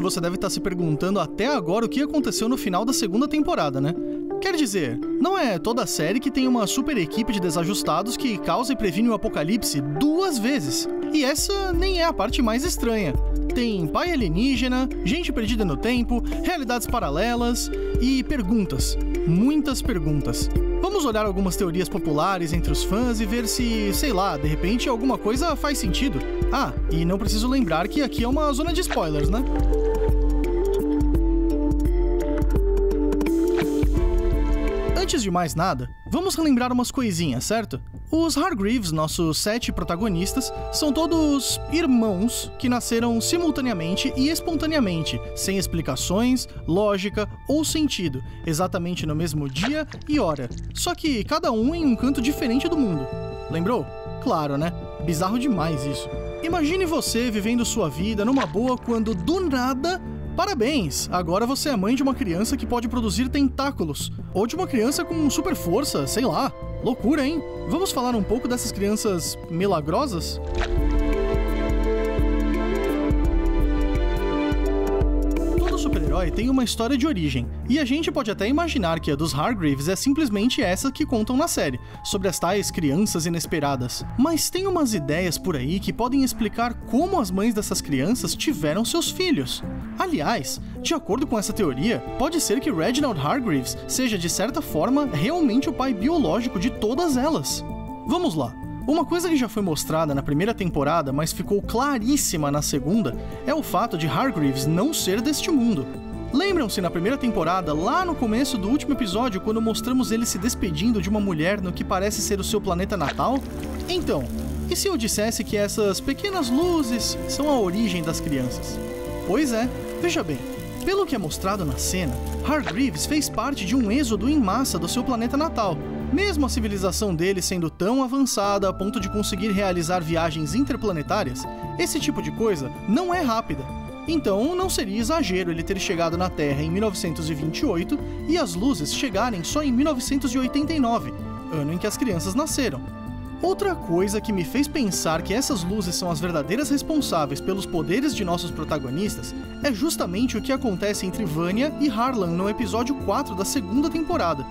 você deve estar se perguntando até agora o que aconteceu no final da segunda temporada, né? Quer dizer, não é toda a série que tem uma super equipe de desajustados que causa e previne o apocalipse 2 vezes. E essa nem é a parte mais estranha. Tem pai alienígena, gente perdida no tempo, realidades paralelas e perguntas. Muitas perguntas. Vamos olhar algumas teorias populares entre os fãs e ver se, sei lá, de repente alguma coisa faz sentido. Ah, e não preciso lembrar que aqui é uma zona de spoilers, né? Antes de mais nada, vamos relembrar umas coisinhas, certo? Os Hargreaves, nossos 7 protagonistas, são todos irmãos que nasceram simultaneamente e espontaneamente, sem explicações, lógica ou sentido, exatamente no mesmo dia e hora, só que cada um em um canto diferente do mundo. Lembrou? Claro, né? Bizarro demais isso. Imagine você vivendo sua vida numa boa quando do nada... Parabéns! Agora você é mãe de uma criança que pode produzir tentáculos. Ou de uma criança com super força, sei lá. Loucura, hein? Vamos falar um pouco dessas crianças milagrosas? Todo super-herói tem uma história de origem, e a gente pode até imaginar que a dos Hargreaves é simplesmente essa que contam na série, sobre as tais crianças inesperadas. Mas tem umas ideias por aí que podem explicar como as mães dessas crianças tiveram seus filhos. Aliás, de acordo com essa teoria, pode ser que Reginald Hargreaves seja, de certa forma, realmente o pai biológico de todas elas. Vamos lá. Uma coisa que já foi mostrada na primeira temporada, mas ficou claríssima na segunda, é o fato de Hargreaves não ser deste mundo. Lembram-se na primeira temporada, lá no começo do último episódio, quando mostramos ele se despedindo de uma mulher no que parece ser o seu planeta natal? Então, e se eu dissesse que essas pequenas luzes são a origem das crianças? Pois é, veja bem, pelo que é mostrado na cena, Hargreaves fez parte de um êxodo em massa do seu planeta natal. Mesmo a civilização dele sendo tão avançada a ponto de conseguir realizar viagens interplanetárias, esse tipo de coisa não é rápida. Então não seria exagero ele ter chegado na Terra em 1928 e as luzes chegarem só em 1989, ano em que as crianças nasceram. Outra coisa que me fez pensar que essas luzes são as verdadeiras responsáveis pelos poderes de nossos protagonistas é justamente o que acontece entre Vanya e Harlan no episódio 4 da segunda temporada.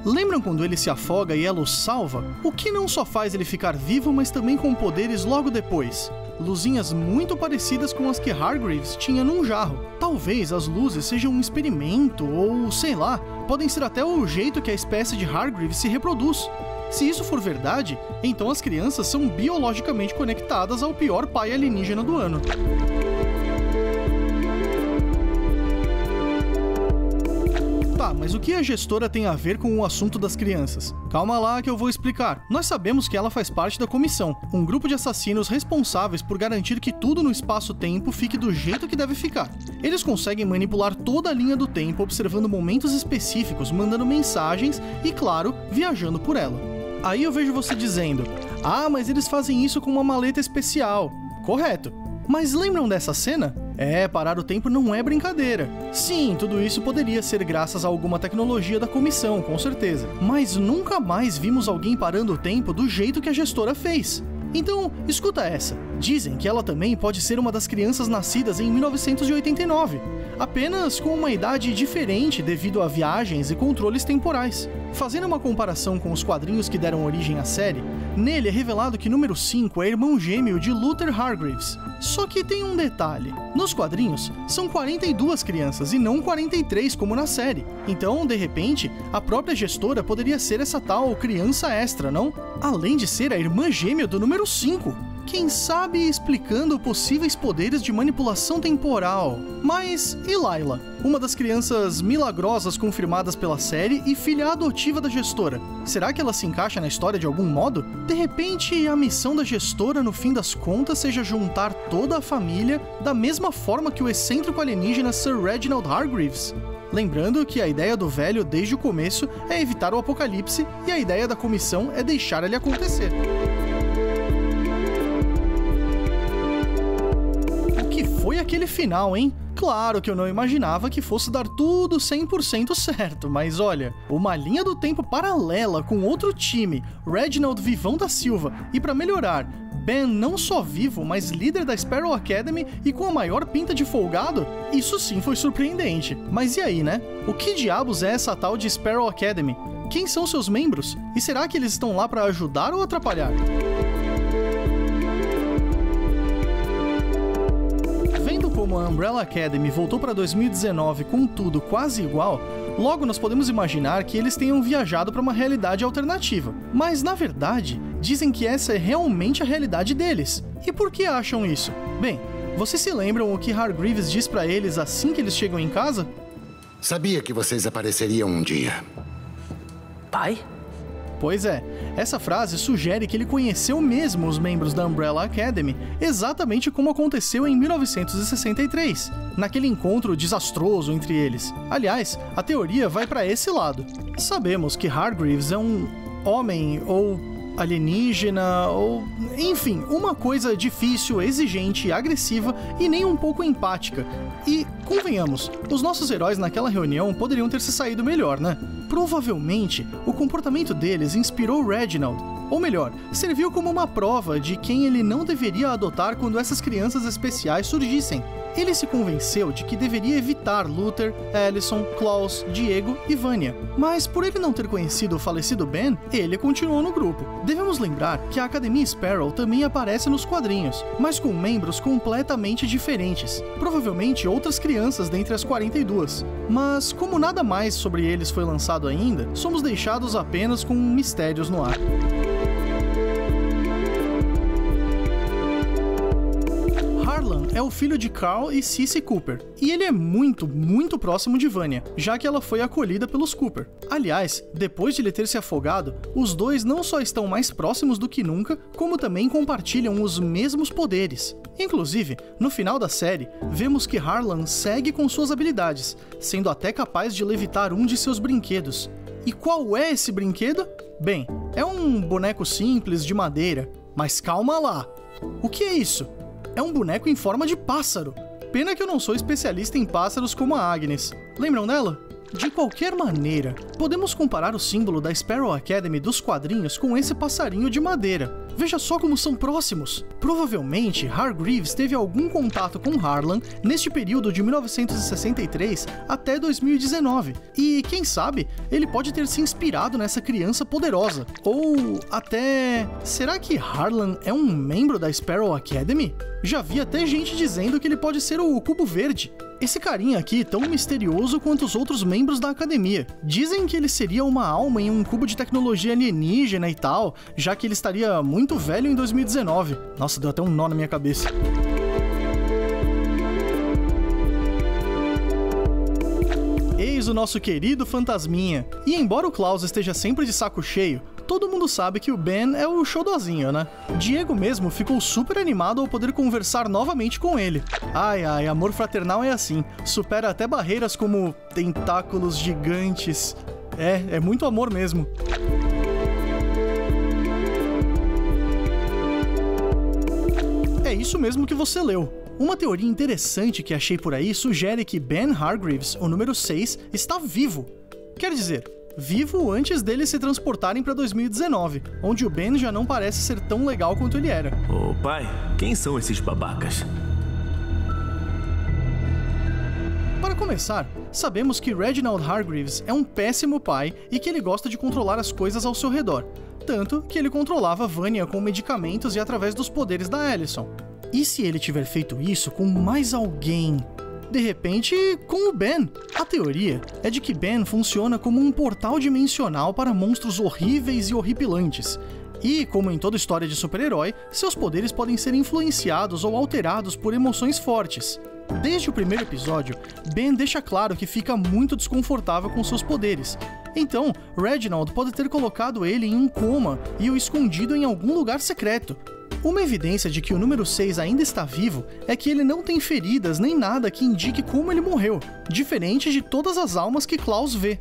Lembram quando ele se afoga e ela o salva? O que não só faz ele ficar vivo, mas também com poderes logo depois. Luzinhas muito parecidas com as que Hargreaves tinha num jarro. Talvez as luzes sejam um experimento, ou sei lá, podem ser até o jeito que a espécie de Hargreaves se reproduz. Se isso for verdade, então as crianças são biologicamente conectadas ao pior pai alienígena do ano. Tá, mas o que a gestora tem a ver com o assunto das crianças? Calma lá que eu vou explicar. Nós sabemos que ela faz parte da comissão, um grupo de assassinos responsáveis por garantir que tudo no espaço-tempo fique do jeito que deve ficar. Eles conseguem manipular toda a linha do tempo observando momentos específicos, mandando mensagens e, claro, viajando por ela. Aí eu vejo você dizendo, ah, mas eles fazem isso com uma maleta especial. Correto. Mas lembram dessa cena? Parar o tempo não é brincadeira. Sim, tudo isso poderia ser graças a alguma tecnologia da comissão, com certeza. Mas nunca mais vimos alguém parando o tempo do jeito que a gestora fez. Então, escuta essa. Dizem que ela também pode ser uma das crianças nascidas em 1989, apenas com uma idade diferente devido a viagens e controles temporais. Fazendo uma comparação com os quadrinhos que deram origem à série, nele é revelado que número 5 é irmão gêmeo de Luther Hargreaves. Só que tem um detalhe. Nos quadrinhos, são 42 crianças e não 43 como na série. Então, de repente, a própria gestora poderia ser essa tal criança extra, não? Além de ser a irmã gêmea do número 5. Quem sabe explicando possíveis poderes de manipulação temporal. Mas e Layla? Uma das crianças milagrosas confirmadas pela série e filha adotiva da gestora. Será que ela se encaixa na história de algum modo? De repente, a missão da gestora, no fim das contas, seja juntar toda a família da mesma forma que o excêntrico alienígena Sir Reginald Hargreaves? Lembrando que a ideia do velho desde o começo é evitar o apocalipse e a ideia da comissão é deixar ele acontecer. Foi aquele final, hein? Claro que eu não imaginava que fosse dar tudo 100% certo, mas olha, uma linha do tempo paralela com outro time, Reginald Vivão da Silva, e para melhorar, Ben não só vivo, mas líder da Sparrow Academy e com a maior pinta de folgado? Isso sim foi surpreendente. Mas e aí, né? O que diabos é essa tal de Sparrow Academy? Quem são seus membros? E será que eles estão lá para ajudar ou atrapalhar? Vendo como a Umbrella Academy voltou para 2019 com tudo quase igual, logo nós podemos imaginar que eles tenham viajado para uma realidade alternativa. Mas na verdade, dizem que essa é realmente a realidade deles. E por que acham isso? Bem, vocês se lembram o que Hargreaves diz para eles assim que eles chegam em casa? Sabia que vocês apareceriam um dia. Pai? Pois é, essa frase sugere que ele conheceu mesmo os membros da Umbrella Academy, exatamente como aconteceu em 1963, naquele encontro desastroso entre eles. Aliás, a teoria vai para esse lado. Sabemos que Hargreaves é um homem ou alienígena ou... enfim, uma coisa difícil, exigente, agressiva e nem um pouco empática. E, convenhamos, os nossos heróis naquela reunião poderiam ter se saído melhor, né? Provavelmente, o comportamento deles inspirou Reginald, ou melhor, serviu como uma prova de quem ele não deveria adotar quando essas crianças especiais surgissem. Ele se convenceu de que deveria evitar Luther, Allison, Klaus, Diego e Vanya. Mas por ele não ter conhecido o falecido Ben, ele continuou no grupo. Devemos lembrar que a Academia Sparrow também aparece nos quadrinhos, mas com membros completamente diferentes. Provavelmente outras crianças dentre as 42. Mas como nada mais sobre eles foi lançado ainda, somos deixados apenas com mistérios no ar. Harlan é o filho de Carl e Cissy Cooper, e ele é muito próximo de Vanya, já que ela foi acolhida pelos Cooper. Aliás, depois de ele ter se afogado, os dois não só estão mais próximos do que nunca, como também compartilham os mesmos poderes. Inclusive, no final da série, vemos que Harlan segue com suas habilidades, sendo até capaz de levitar um de seus brinquedos. E qual é esse brinquedo? Bem, é um boneco simples de madeira, mas calma lá! O que é isso? É um boneco em forma de pássaro. Pena que eu não sou especialista em pássaros como a Agnes. Lembram dela? De qualquer maneira, podemos comparar o símbolo da Sparrow Academy dos quadrinhos com esse passarinho de madeira. Veja só como são próximos. Provavelmente, Hargreaves teve algum contato com Harlan neste período de 1963 até 2019. E, quem sabe, ele pode ter se inspirado nessa criança poderosa. Ou até... será que Harlan é um membro da Sparrow Academy? Já vi até gente dizendo que ele pode ser o Cubo Verde. Esse carinha aqui tão misterioso quanto os outros membros da academia. Dizem que ele seria uma alma em um cubo de tecnologia alienígena e tal, já que ele estaria muito velho em 2019. Nossa, deu até um nó na minha cabeça. Eis o nosso querido fantasminha. E embora o Klaus esteja sempre de saco cheio, todo mundo sabe que o Ben é o xodózinho, né? Diego mesmo ficou super animado ao poder conversar novamente com ele. Ai, amor fraternal é assim, supera até barreiras como tentáculos gigantes. É muito amor mesmo. É isso mesmo que você leu. Uma teoria interessante que achei por aí sugere que Ben Hargreaves, o número 6, está vivo. Quer dizer, vivo antes deles se transportarem para 2019, onde o Ben já não parece ser tão legal quanto ele era. Ô pai, quem são esses babacas? Para começar, sabemos que Reginald Hargreaves é um péssimo pai e que ele gosta de controlar as coisas ao seu redor, tanto que ele controlava Vanya com medicamentos e através dos poderes da Allison. E se ele tiver feito isso com mais alguém? De repente, com o Ben. A teoria é de que Ben funciona como um portal dimensional para monstros horríveis e horripilantes. E, como em toda história de super-herói, seus poderes podem ser influenciados ou alterados por emoções fortes. Desde o primeiro episódio, Ben deixa claro que fica muito desconfortável com seus poderes. Então, Reginald pode ter colocado ele em um coma e o escondido em algum lugar secreto. Uma evidência de que o número 6 ainda está vivo é que ele não tem feridas nem nada que indique como ele morreu, diferente de todas as almas que Klaus vê.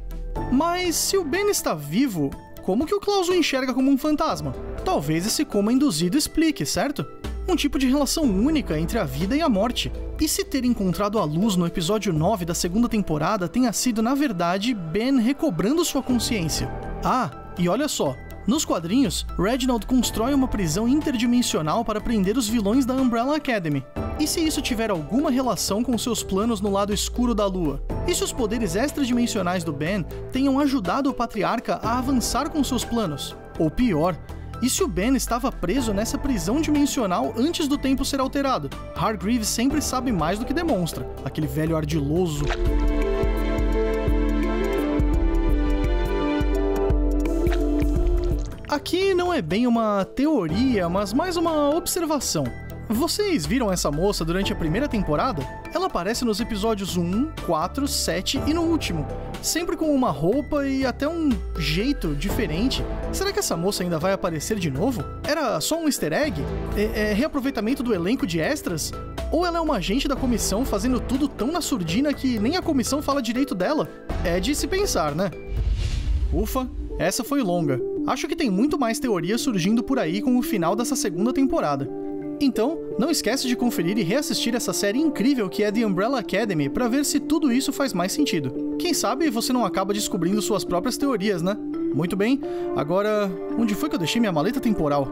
Mas se o Ben está vivo, como que o Klaus o enxerga como um fantasma? Talvez esse coma induzido explique, certo? Um tipo de relação única entre a vida e a morte. E se ter encontrado a luz no episódio 9 da segunda temporada tenha sido, na verdade, Ben recobrando sua consciência? Ah, e olha só, Nos quadrinhos, Reginald constrói uma prisão interdimensional para prender os vilões da Umbrella Academy. E se isso tiver alguma relação com seus planos no lado escuro da Lua? E se os poderes extradimensionais do Ben tenham ajudado o Patriarca a avançar com seus planos? Ou pior, e se o Ben estava preso nessa prisão dimensional antes do tempo ser alterado? Hargreaves sempre sabe mais do que demonstra, aquele velho ardiloso. Aqui não é bem uma teoria, mas mais uma observação. Vocês viram essa moça durante a primeira temporada? Ela aparece nos episódios 1, 4, 7 e no último, sempre com uma roupa e até um jeito diferente. Será que essa moça ainda vai aparecer de novo? Era só um easter egg? É reaproveitamento do elenco de extras? Ou ela é uma agente da comissão fazendo tudo tão na surdina que nem a comissão fala direito dela? É de se pensar, né? Ufa, essa foi longa. Acho que tem muito mais teoria surgindo por aí com o final dessa segunda temporada. Então, não esquece de conferir e reassistir essa série incrível que é The Umbrella Academy para ver se tudo isso faz mais sentido. Quem sabe você não acaba descobrindo suas próprias teorias, né? Muito bem, agora, onde foi que eu deixei minha maleta temporal?